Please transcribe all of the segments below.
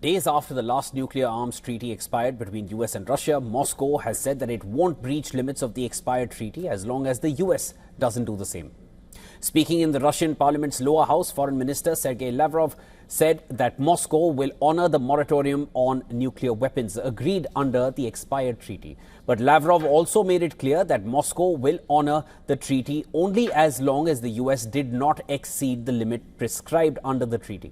Days after the last nuclear arms treaty expired between US and Russia, Moscow has said that it won't breach limits of the expired treaty as long as the US doesn't do the same. Speaking in the Russian parliament's lower house, Foreign Minister Sergei Lavrov said that Moscow will honor the moratorium on nuclear weapons agreed under the expired treaty. But Lavrov also made it clear that Moscow will honor the treaty only as long as the US did not exceed the limit prescribed under the treaty.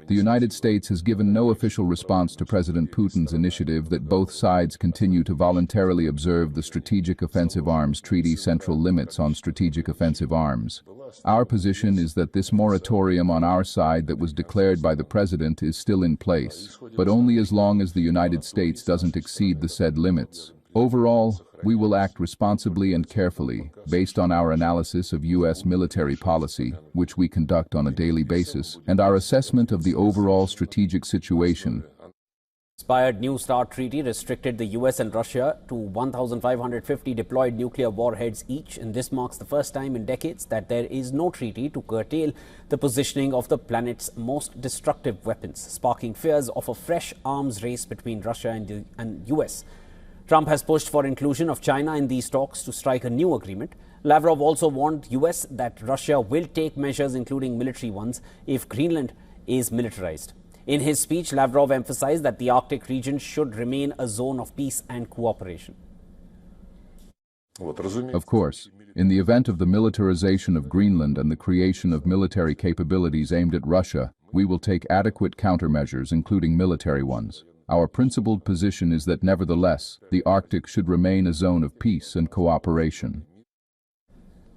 The United States has given no official response to President Putin's initiative that both sides continue to voluntarily observe the Strategic Offensive Arms Treaty central limits on strategic offensive arms. Our position is that this moratorium on our side that was declared by the President is still in place, but only as long as the United States doesn't exceed the said limits. Overall, we will act responsibly and carefully, based on our analysis of U.S. military policy, which we conduct on a daily basis, and our assessment of the overall strategic situation. Expired New START treaty restricted the US and Russia to 1,550 deployed nuclear warheads each, and this marks the first time in decades that there is no treaty to curtail the positioning of the planet's most destructive weapons, sparking fears of a fresh arms race between Russia and US. Trump has pushed for inclusion of China in these talks to strike a new agreement. Lavrov also warned US that Russia will take measures, including military ones, if Greenland is militarized. In his speech, Lavrov emphasized that the Arctic region should remain a zone of peace and cooperation. Of course, in the event of the militarization of Greenland and the creation of military capabilities aimed at Russia, we will take adequate countermeasures, including military ones. Our principled position is that, nevertheless, the Arctic should remain a zone of peace and cooperation.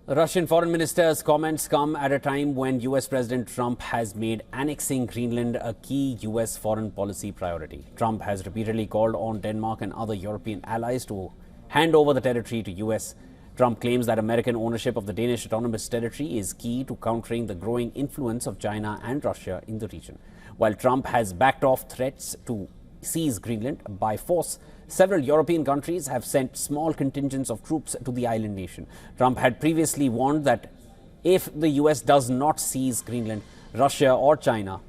The Russian foreign minister's comments come at a time when US President Trump has made annexing Greenland a key US foreign policy priority. Trump has repeatedly called on Denmark and other European allies to hand over the territory to US. Trump claims that American ownership of the Danish autonomous territory is key to countering the growing influence of China and Russia in the region. While Trump has backed off threats to seize Greenland by force, several European countries have sent small contingents of troops to the island nation. Trump had previously warned that if the US does not seize Greenland, Russia or China